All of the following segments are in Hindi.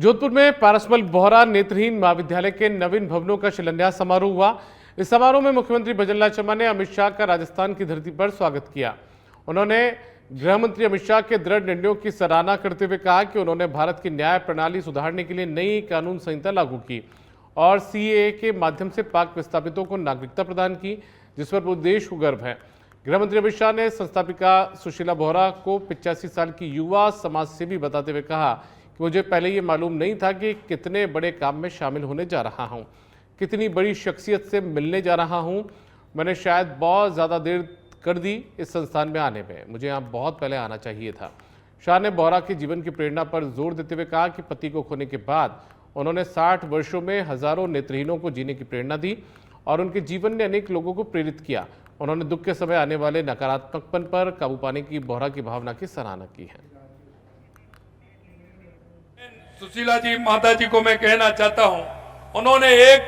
जोधपुर में पारसमल बोहरा नेत्रहीन महाविद्यालय के नवीन भवनों का शिलान्यास समारोह हुआ। इस समारोह में मुख्यमंत्री भजनलाल शर्मा ने अमित शाह का राजस्थान की धरती पर स्वागत किया। उन्होंने गृह मंत्री अमित शाह के दृढ़ निर्णयों की सराहना करते हुए कहा कि उन्होंने भारत की न्याय प्रणाली सुधारने के लिए नई कानून संहिता लागू की और सीएए के माध्यम से पाक विस्थापितों को नागरिकता प्रदान की, जिस पर पूरे देश को गर्व है। गृह मंत्री अमित शाह ने संस्थापिका सुशीला बोहरा को 85 साल की युवा समाज सेवी बताते हुए कहा कि मुझे पहले ये मालूम नहीं था कि कितने बड़े काम में शामिल होने जा रहा हूँ, कितनी बड़ी शख्सियत से मिलने जा रहा हूँ। मैंने शायद बहुत ज़्यादा देर कर दी इस संस्थान में आने में, मुझे यहाँ बहुत पहले आना चाहिए था। शाह ने बोहरा के जीवन की प्रेरणा पर जोर देते हुए कहा कि पति को खोने के बाद उन्होंने 60 वर्षों में हजारों नेत्रहीनों को जीने की प्रेरणा दी और उनके जीवन ने अनेक लोगों को प्रेरित किया। उन्होंने दुख के समय आने वाले नकारात्मकपन पर काबू पाने की बोहरा की भावना की सराहना की है। सुशीला जी माता जी को मैं कहना चाहता हूं, उन्होंने एक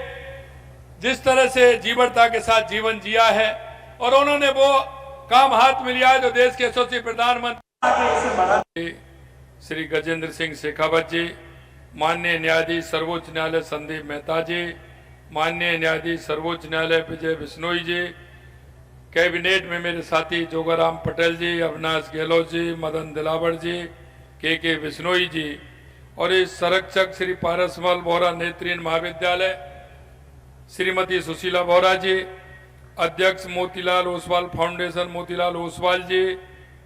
जिस तरह से जीवनता के साथ जीवन जिया है और उन्होंने वो काम हाथ में लिया है जो देश के यशस्वी प्रधानमंत्री श्री गजेंद्र सिंह शेखावत जी, माननीय न्यायाधीश सर्वोच्च न्यायालय संदीप मेहता जी, माननीय न्यायाधीश सर्वोच्च न्यायालय विजय बिश्नोई जी, कैबिनेट में मेरे साथी जोगाराम पटेल जी, अविनाश गहलोत जी, मदन दिलावर जी, के बिश्नोई जी और इस संरक्षक श्री पारसमल बोहरा नेत्रहीन महाविद्यालय श्रीमती सुशीला बोहरा जी, अध्यक्ष मोतीलाल ओसवाल फाउंडेशन मोतीलाल ओसवाल जी,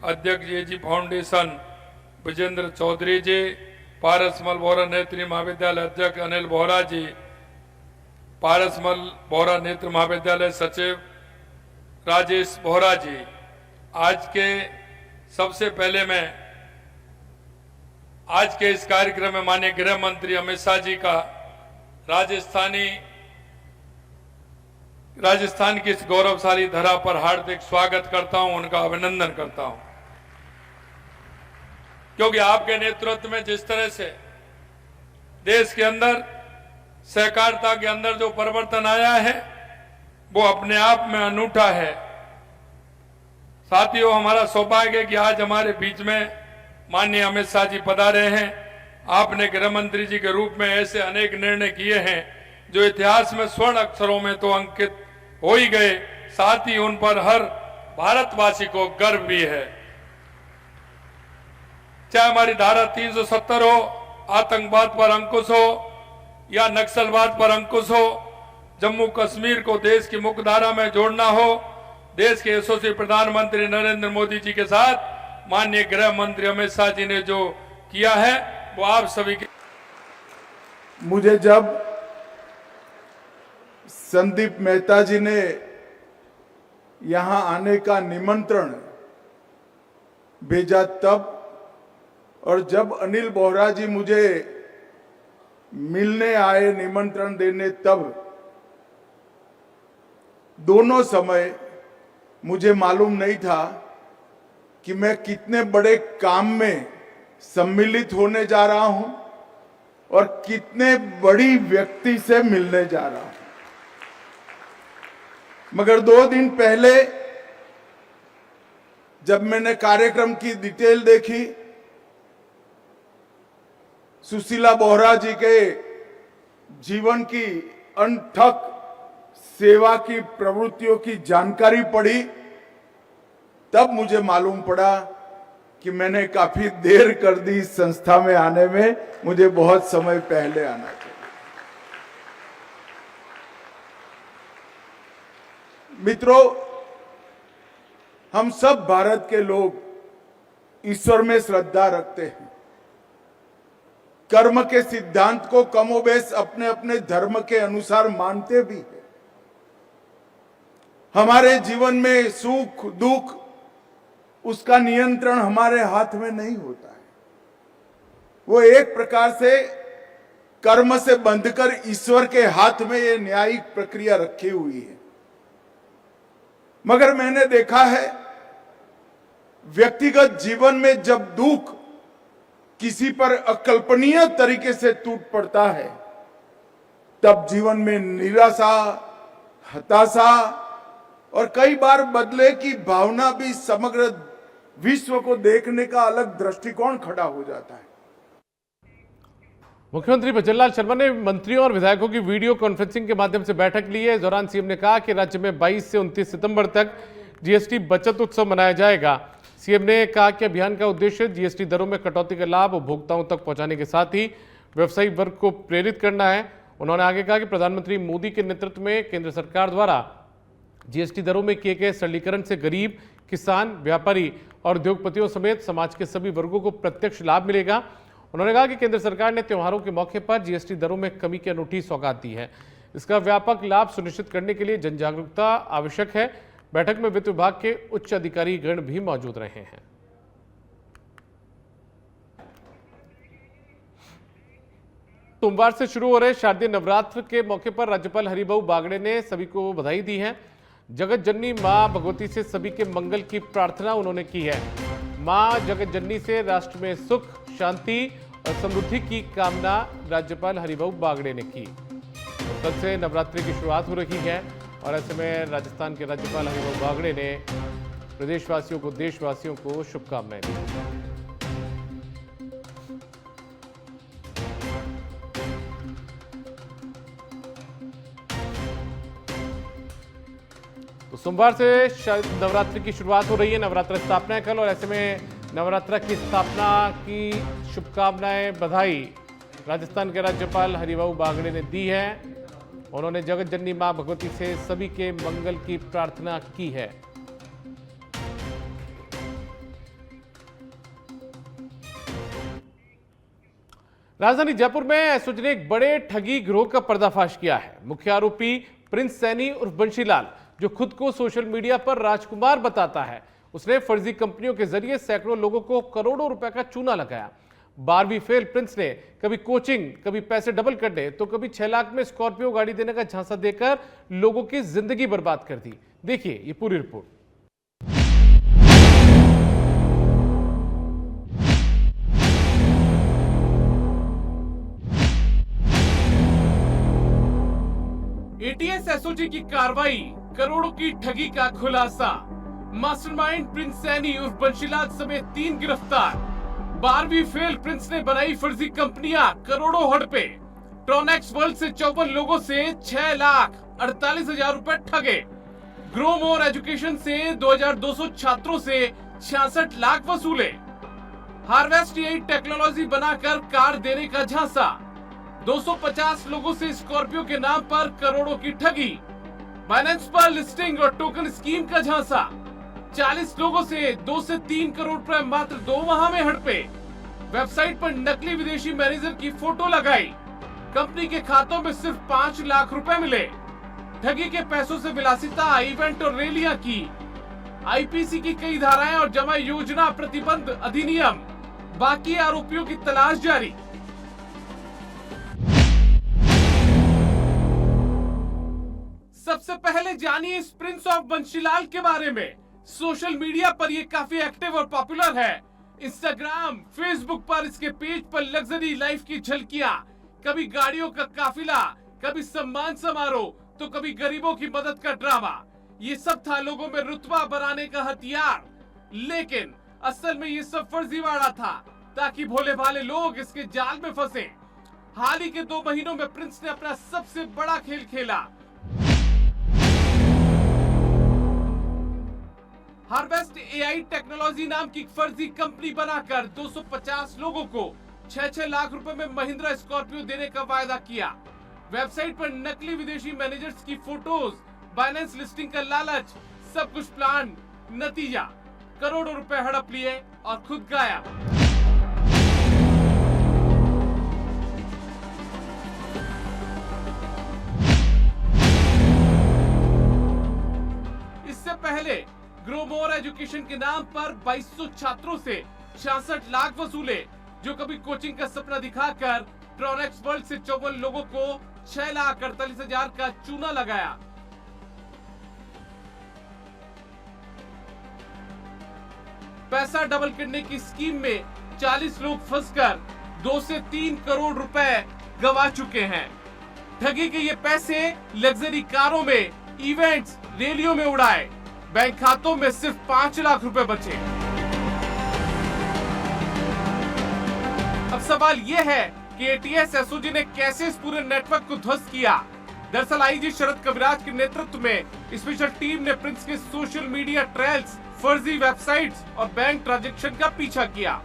अध्यक्ष एजी फाउंडेशन विजेंद्र चौधरी जी, पारसमल बोहरा नेत्रहीन महाविद्यालय अध्यक्ष अनिल बोहरा जी, पारसमल बोहरा नेत्र महाविद्यालय सचिव राजेश बोहरा जी। आज के सबसे पहले मैं आज के इस कार्यक्रम में माननीय गृह मंत्री अमित शाह जी का राजस्थान की इस गौरवशाली धरा पर हार्दिक स्वागत करता हूं, उनका अभिनंदन करता हूं, क्योंकि आपके नेतृत्व में जिस तरह से देश के अंदर सहकारिता के अंदर जो परिवर्तन आया है वो अपने आप में अनूठा है। साथियों, हमारा सौभाग्य है कि आज हमारे बीच में माननीय अमित शाह जी पधारे हैं। आपने गृह मंत्री जी के रूप में ऐसे अनेक निर्णय किए हैं जो इतिहास में स्वर्ण अक्षरों में तो अंकित हो ही गए, साथ ही उन पर हर भारतवासी को गर्व भी है। चाहे हमारी धारा 370 हो, आतंकवाद पर अंकुश हो या नक्सलवाद पर अंकुश हो, जम्मू कश्मीर को देश की मुख्य धारा में जोड़ना हो, देश के यशस्वी प्रधानमंत्री नरेंद्र मोदी जी के साथ माननीय गृह मंत्री अमित शाह जी ने जो किया है वो आप सभी के। मुझे जब संदीप मेहता जी ने यहां आने का निमंत्रण भेजा तब, और जब अनिल बोहरा जी मुझे मिलने आए निमंत्रण देने तब, दोनों समय मुझे मालूम नहीं था कि मैं कितने बड़े काम में सम्मिलित होने जा रहा हूं और कितने बड़ी व्यक्ति से मिलने जा रहा हूं। मगर 2 दिन पहले जब मैंने कार्यक्रम की डिटेल देखी, सुशीला बोहरा जी के जीवन की अनथक सेवा की प्रवृत्तियों की जानकारी पढ़ी, तब मुझे मालूम पड़ा कि मैंने काफी देर कर दी इस संस्था में आने में, मुझे बहुत समय पहले आना चाहिए। मित्रों, हम सब भारत के लोग ईश्वर में श्रद्धा रखते हैं, कर्म के सिद्धांत को कमोबेश अपने अपने धर्म के अनुसार मानते भी हैं। हमारे जीवन में सुख दुख उसका नियंत्रण हमारे हाथ में नहीं होता है, वो एक प्रकार से कर्म से बंधकर ईश्वर के हाथ में ये न्यायिक प्रक्रिया रखी हुई है। मगर मैंने देखा है व्यक्तिगत जीवन में जब दुख किसी पर अकल्पनीय तरीके से टूट पड़ता है, तब जीवन में निराशा, हताशा और कई बार बदले की भावना भी समग्र विश्व को देखने का अलग दृष्टिकोण खड़ा हो जाता है। मुख्यमंत्री भजनलाल शर्मा ने मंत्रियों और विधायकों की वीडियो कॉन्फ्रेंसिंग के माध्यम से बैठक ली है। इस दौरान सीएम ने कहा कि राज्य में 22 से 29 सितंबर तक जीएसटी बचत उत्सव मनाया जाएगा। सीएम ने कहा कि अभियान का उद्देश्य जीएसटी दरों में कटौती का लाभ उपभोक्ताओं तक पहुंचाने के साथ ही व्यवसायिक वर्ग को प्रेरित करना है। उन्होंने आगे कहा कि प्रधानमंत्री मोदी के नेतृत्व में केंद्र सरकार द्वारा जीएसटी दरों में किए गए सरलीकरण से गरीब, किसान, व्यापारी और उद्योगपतियों समेत समाज के सभी वर्गों को प्रत्यक्ष लाभ मिलेगा। उन्होंने कहा कि केंद्र सरकार ने त्योहारों के मौके पर जीएसटी दरों में कमी की अनूठी सौगात दी है। इसका व्यापक लाभ सुनिश्चित करने के लिए जन जागरूकता आवश्यक है। बैठक में वित्त विभाग के उच्च अधिकारी गण भी मौजूद रहे हैं। सोमवार से शुरू हो रहे शारदीय नवरात्र के मौके पर राज्यपाल हरिभाऊ बागड़े ने सभी को बधाई दी है। जगत जननी मां भगवती से सभी के मंगल की प्रार्थना उन्होंने की है। मां जगत जननी से राष्ट्र में सुख, शांति और समृद्धि की कामना राज्यपाल हरिभाऊ बागड़े ने की। कल से नवरात्रि की शुरुआत हो रही है और ऐसे में राजस्थान के राज्यपाल हरिभाऊ बागड़े ने प्रदेशवासियों को, देशवासियों को शुभकामनाएं दी। तो सोमवार से नवरात्रि की शुरुआत हो रही है। नवरात्र स्थापना है कल और ऐसे में नवरात्र की स्थापना की शुभकामनाएं, बधाई राजस्थान के राज्यपाल हरिभाऊ बागड़े ने दी है। उन्होंने जगत जननी मां भगवती से सभी के मंगल की प्रार्थना की है। राजधानी जयपुर में एसओजी ने एक बड़े ठगी गिरोह का पर्दाफाश किया है। मुख्य आरोपी प्रिंस सैनी उर्फ बंशीलाल, जो खुद को सोशल मीडिया पर राजकुमार बताता है, उसने फर्जी कंपनियों के जरिए सैकड़ों लोगों को करोड़ों रुपए का चूना लगाया। 12वीं फेल प्रिंस ने कभी कोचिंग, कभी पैसे डबल करने, तो कभी 6 लाख में स्कॉर्पियो गाड़ी देने का झांसा देकर लोगों की जिंदगी बर्बाद कर दी। देखिए ये पूरी रिपोर्ट। एटीएस एसओजी की कार्रवाई, करोड़ों की ठगी का खुलासा। मास्टरमाइंड प्रिंस सैनी उर्फ बंशीलाल समेत 3 गिरफ्तार। 12वीं फेल प्रिंस ने बनाई फर्जी कंपनियां, करोड़ों हड़पे। ट्रोनेक्स वर्ल्ड से 54 लोगों से 6,48,000 रुपए ठगे। ग्रो मोर एजुकेशन से 2,200 छात्रों से 66 लाख वसूले। हार्वेस्ट एआई टेक्नोलॉजी बनाकर कार देने का झांसा। 250 लोगों से स्कॉर्पियो के नाम पर करोड़ों की ठगी। फाइनेंस पर लिस्टिंग और टोकन स्कीम का झांसा। 40 लोगों से 2 से 3 करोड़ रुपए मात्र 2 माह में हड़पे। वेबसाइट पर नकली विदेशी मैनेजर की फोटो लगाई। कंपनी के खातों में सिर्फ 5 लाख रुपए मिले। ठगी के पैसों से विलासिता, इवेंट और रैलियां की। आईपीसी की कई धाराएं और जमा योजना प्रतिबंध अधिनियम। बाकी आरोपियों की तलाश जारी। सबसे पहले जानिए इस प्रिंस ऑफ बंशीलाल के बारे में। सोशल मीडिया पर ये काफी एक्टिव और पॉपुलर है। इंस्टाग्राम, फेसबुक पर इसके पेज पर लग्जरी लाइफ की झलकियां, कभी गाड़ियों का काफिला, कभी सम्मान समारोह, तो कभी गरीबों की मदद का ड्रामा। ये सब था लोगों में रुतबा बनाने का हथियार। लेकिन असल में ये सब फर्जीवाड़ा था ताकि भोले भाले लोग इसके जाल में फंसे। हाल ही के 2 महीनों में प्रिंस ने अपना सबसे बड़ा खेल खेला। हार्वेस्ट एआई टेक्नोलॉजी नाम की फर्जी कंपनी बनाकर 250 लोगों को 6-6 लाख रुपए में महिंद्रा स्कॉर्पियो देने का वायदा किया। वेबसाइट पर नकली विदेशी मैनेजर्स की फोटोज, फाइनेंस लिस्टिंग का लालच, सब कुछ प्लान। नतीजा, करोड़ों रुपए हड़प लिए और खुद गायब। इससे पहले ग्रो मोर एजुकेशन के नाम पर 2200 छात्रों से 66 लाख वसूले, जो कभी कोचिंग का सपना दिखाकर ट्रोनेक्स वर्ल्ड से 54 लोगों को 6,48,000 का चूना लगाया। पैसा डबल करने की स्कीम में 40 लोग फंसकर 2 से 3 करोड़ रुपए गंवा चुके हैं। ठगी के ये पैसे लग्जरी कारों में, इवेंट्स, रैलियों में उड़ाए। बैंक खातों में सिर्फ 5 लाख रुपए बचे। अब सवाल यह है कि एटीएस एसओजी ने कैसे इस पूरे नेटवर्क को ध्वस्त किया। दरअसल आईजी शरद कविराज के नेतृत्व में स्पेशल टीम ने प्रिंस के सोशल मीडिया ट्रेल्स, फर्जी वेबसाइट्स और बैंक ट्रांजैक्शन का पीछा किया।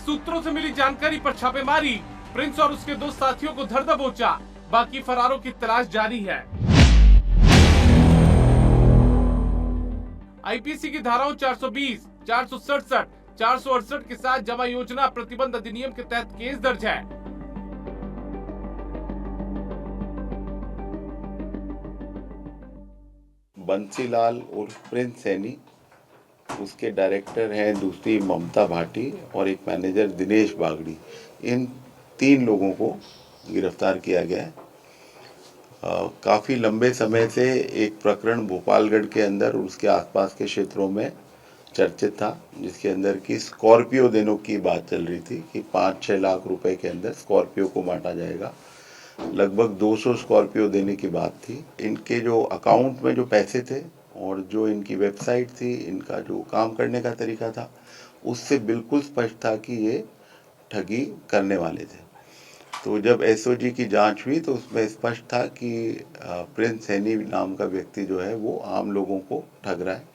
सूत्रों से मिली जानकारी पर छापेमारी, प्रिंस और उसके दो साथियों को धर दबोचा, बाकी फरारों की तलाश जारी है। आईपीसी की धाराओं 420, 467, 468 के साथ जमा योजना प्रतिबंध अधिनियम के तहत केस दर्ज है। बंसीलाल उर्फ प्रिंस सैनी, उसके डायरेक्टर हैं दूसरी ममता भाटी और एक मैनेजर दिनेश बागड़ी। इन 3 लोगों को गिरफ्तार किया गया है। काफ़ी लंबे समय से एक प्रकरण भोपालगढ़ के अंदर और उसके आसपास के क्षेत्रों में चर्चित था, जिसके अंदर की स्कॉर्पियो देने की बात चल रही थी कि 5-6 लाख रुपए के अंदर स्कॉर्पियो को बांटा जाएगा। लगभग 200 स्कॉर्पियो देने की बात थी। इनके जो अकाउंट में जो पैसे थे और जो इनकी वेबसाइट थी, इनका जो काम करने का तरीका था, उससे बिल्कुल स्पष्ट था कि ये ठगी करने वाले थे। तो जब एसओजी की जांच हुई तो उसमें स्पष्ट था कि प्रिंस सैनी नाम का व्यक्ति जो है वो आम लोगों को ठग रहा है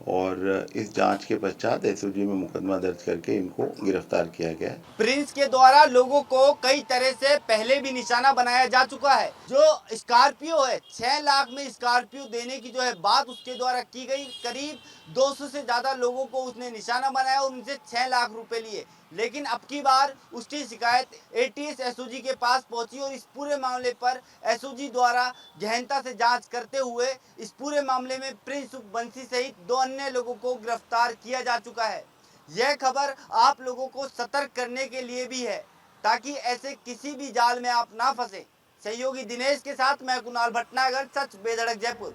और इस जांच के पश्चात एसओजी में मुकदमा दर्ज करके इनको गिरफ्तार किया गया है। प्रिंस के द्वारा लोगों को कई तरह से पहले भी निशाना बनाया जा चुका है। जो स्कॉर्पियो है, 6 लाख में स्कॉर्पियो देने की जो है बात उसके द्वारा की गई। करीब 200 से ज्यादा लोगों को उसने निशाना बनाया और उनसे 6 लाख रुपए लिए। लेकिन अब की बार उसकी शिकायत एटीएस एसओजी के पास पहुंची और इस पूरे मामले पर एसओजी द्वारा गहनता से जांच करते हुए इस पूरे मामले में प्रिंस बंसी सहित 2 अन्य लोगों को गिरफ्तार किया जा चुका है। यह खबर आप लोगों को सतर्क करने के लिए भी है ताकि ऐसे किसी भी जाल में आप ना फंसे। सहयोगी दिनेश के साथ मैं कुणाल भटनागर, सच बेधड़क जयपुर।